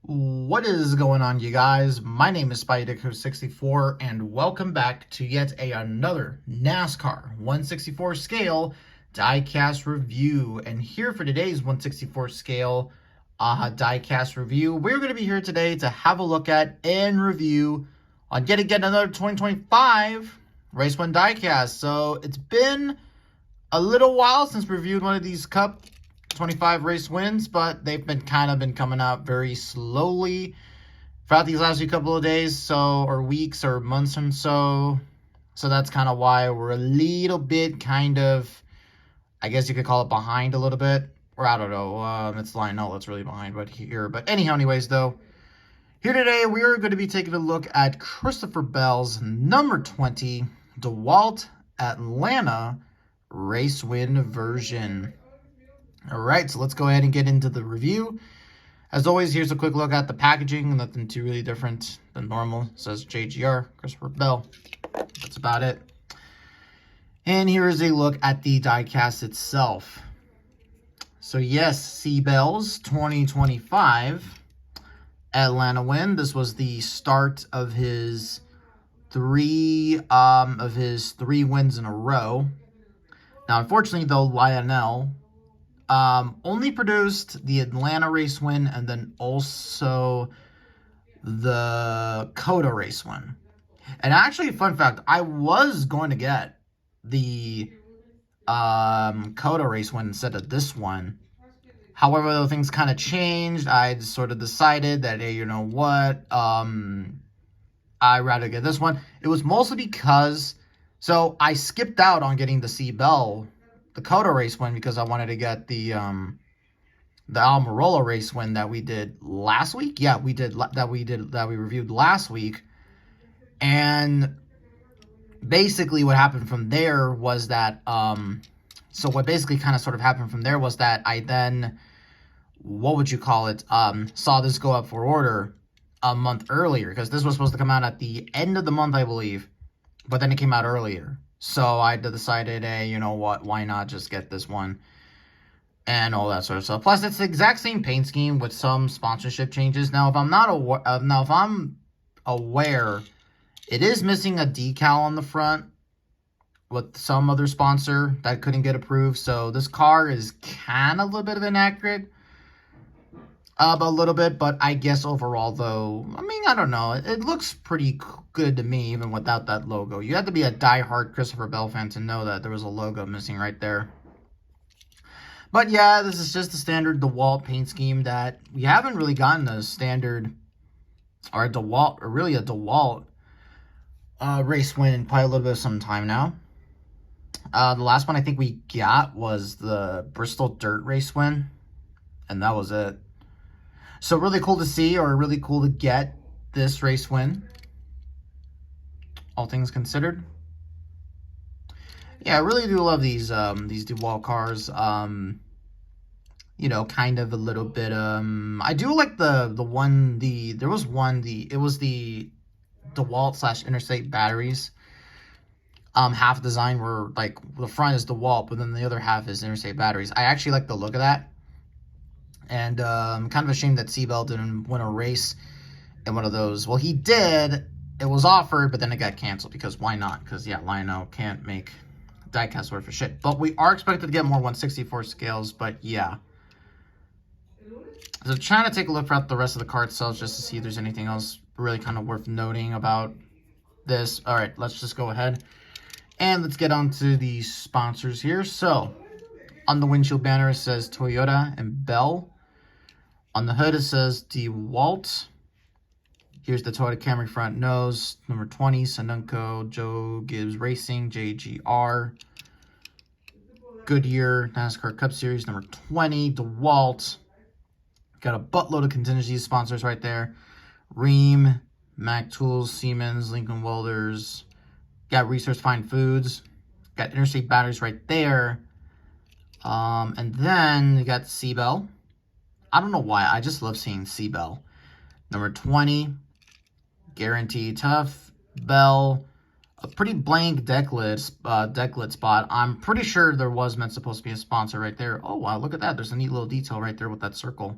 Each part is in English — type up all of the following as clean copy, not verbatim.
What is going on, you guys? My name is SpideyDicker64, and welcome back to yet another NASCAR 164 scale diecast review. And here for today's 164 scale diecast review, we're going to be here today to have a look at and review on yet again another 2025 Race 1 diecast. So it's been a little while since we reviewed one of these Cup 25 race wins, but they've been coming out very slowly throughout these last few couple of days, or weeks or months and so that's kind of why we're a little bit I guess you could call it behind a little bit, or I don't know. It's Lionel that's really behind, but anyhow, anyways, though, here today we are going to be taking a look at Christopher Bell's number 20 DeWalt Atlanta race win version. All right, so let's go ahead and get into the review. As always, here's a quick look at the packaging. Nothing too really different than normal. It says JGR, Christopher Bell. That's about it. And here is a look at the diecast itself. So yes, CBELL's 2025 Atlanta win. This was the start of his three wins in a row. Now, unfortunately, though, Lionel only produced the Atlanta race win and then also the COTA race win. And actually, fun fact, I was going to get the COTA race win instead of this one. However, though, things kind of changed. I sort of decided that, hey, you know what? I'd rather get this one. It was mostly because, so I skipped out on getting the CBELL, the COTA race win, because I wanted to get the Almirola race win that we did last week. Yeah, we reviewed last week. And basically what happened from there was that so what basically kind of sort of happened from there was that I then, what would you call it, saw this go up for order a month earlier, because this was supposed to come out at the end of the month, I believe, but then it came out earlier. So I decided, hey, you know what, why not just get this one and all that sort of stuff. Plus, it's the exact same paint scheme with some sponsorship changes. Now, if I'm aware, it is missing a decal on the front with some other sponsor that couldn't get approved. So this car is kind of a little bit of inaccurate. A little bit, but I guess overall, though, I mean, I don't know. It looks pretty good to me, even without that logo. You have to be a diehard Christopher Bell fan to know that there was a logo missing right there. But yeah, this is just the standard DeWalt paint scheme that we haven't really gotten a standard, or a DeWalt race win in probably a little bit of some time now. The last one I think we got was the Bristol Dirt race win, and that was it. So really cool to see, or really cool to get this race win, all things considered. Yeah, I really do love these DeWalt cars. You know, kind of a little bit, I do like it was the DeWalt / Interstate batteries. Half design where, like, the front is DeWalt, but then the other half is Interstate batteries. I actually like the look of that. And kind of a shame that CBELL didn't win a race in one of those. Well, he did. It was offered, but then it got canceled, because why not? Because, yeah, Lionel can't make diecast worth for shit. But we are expected to get more 164 scales, but yeah. So trying to take a look throughout the rest of the card itself just to see if there's anything else really kind of worth noting about this. All right, let's just go ahead and let's get on to the sponsors here. So on the windshield banner, it says Toyota and Bell. On the hood, it says DeWalt. Here's the Toyota Camry front nose. Number 20, Sanunco, Joe Gibbs Racing, JGR. Goodyear, NASCAR Cup Series, number 20, DeWalt. Got a buttload of contingency sponsors right there. Rheem, Mac Tools, Siemens, Lincoln Welders. Got Resource Fine Foods. Got Interstate Batteries right there. And then you got CBELL. I don't know why. I just love seeing CBELL. Number 20, Guaranteed Tough, Bell. A pretty blank deck lid spot. I'm pretty sure there was supposed to be a sponsor right there. Oh, wow, look at that. There's a neat little detail right there with that circle.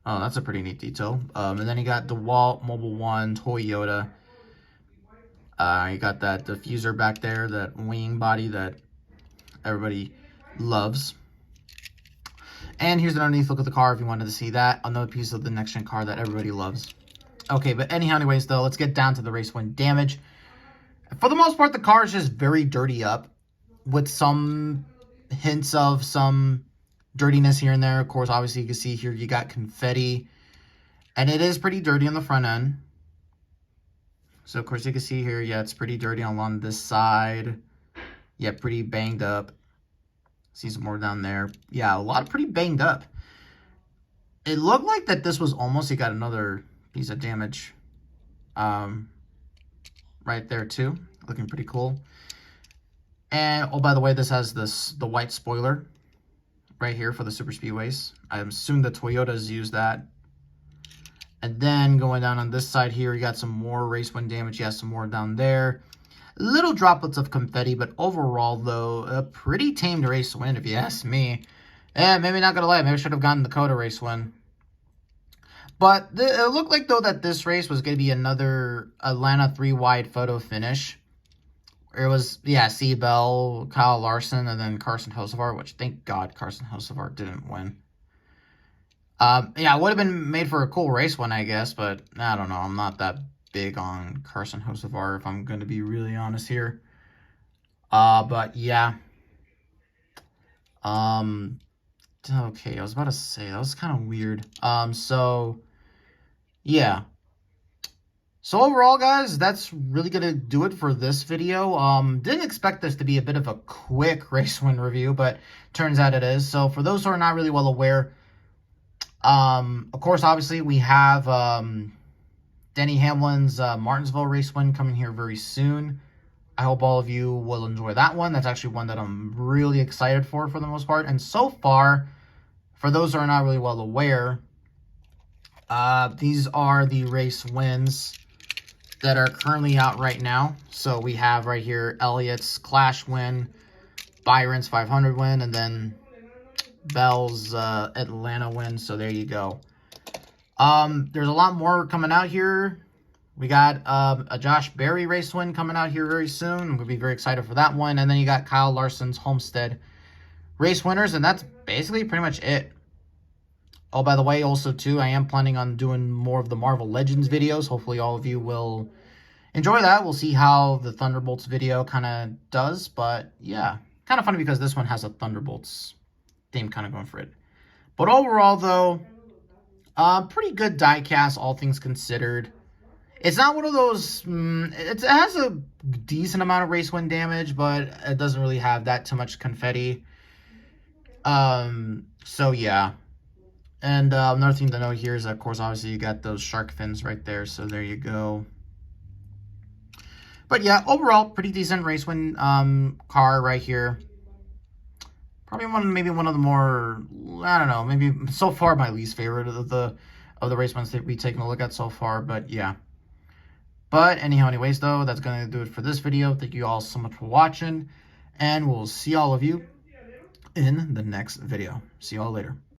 Oh, that's a pretty neat detail. And then you got DeWalt, Mobile One, Toyota. You got that diffuser back there, that wing body that everybody loves. And here's an underneath look at the car if you wanted to see that. Another piece of the next-gen car that everybody loves. Okay, but anyways, though, let's get down to the race win damage. For the most part, the car is just very dirty up with some hints of some dirtiness here and there. Of course, obviously, you can see here you got confetti. And it is pretty dirty on the front end. So, of course, you can see here, yeah, it's pretty dirty along this side. Yeah, pretty banged up. See some more down there. Yeah, a lot of pretty banged up. It looked like that this was almost, you got another piece of damage right there too. Looking pretty cool. And, oh, by the way, this has the white spoiler right here for the super speedways. I'm assuming the Toyotas use that. And then going down on this side here, you got some more race win damage. Yeah, some more down there. Little droplets of confetti, but overall, though, a pretty tamed race win, if you ask me. And maybe not going to lie, maybe I should have gotten the Dakota race win. But it looked like, though, that this race was going to be another Atlanta 3-wide photo finish. It was, yeah, CBELL, Kyle Larson, and then Carson Hocevar, which, thank God, Carson Hocevar didn't win. Yeah, it would have been made for a cool race one, I guess, but I don't know. I'm not that big on Carson Hocevar, if I'm going to be really honest here. But yeah. Okay, I was about to say, that was kind of weird. So, yeah. So overall, guys, that's really going to do it for this video. Didn't expect this to be a bit of a quick race win review, but turns out it is. So for those who are not really well aware, of course, obviously, we have Denny Hamlin's Martinsville race win coming here very soon. I hope all of you will enjoy that one. That's actually one that I'm really excited for the most part. And so far, for those who are not really well aware, these are the race wins that are currently out right now. So we have right here Elliott's Clash win, Byron's 500 win, and then Bell's Atlanta win. So there you go. There's a lot more coming out here. We got a Josh Berry race win coming out here very soon. I'm going to be very excited for that one. And then you got Kyle Larson's Homestead race winners. And that's basically pretty much it. Oh, by the way, also, too, I am planning on doing more of the Marvel Legends videos. Hopefully all of you will enjoy that. We'll see how the Thunderbolts video kind of does. But, yeah, kind of funny because this one has a Thunderbolts theme kind of going for it. But overall, though, pretty good diecast, all things considered. It's not one of those, it has a decent amount of race win damage, but it doesn't really have that too much confetti. So, yeah. And another thing to note here is, of course, obviously you got those shark fins right there. So there you go. But yeah, overall, pretty decent race win car right here. Probably maybe one of the more, I don't know, maybe so far my least favorite of the race ones that we've taken a look at so far. But yeah. But anyways, though, that's going to do it for this video. Thank you all so much for watching. And we'll see all of you in the next video. See you all later.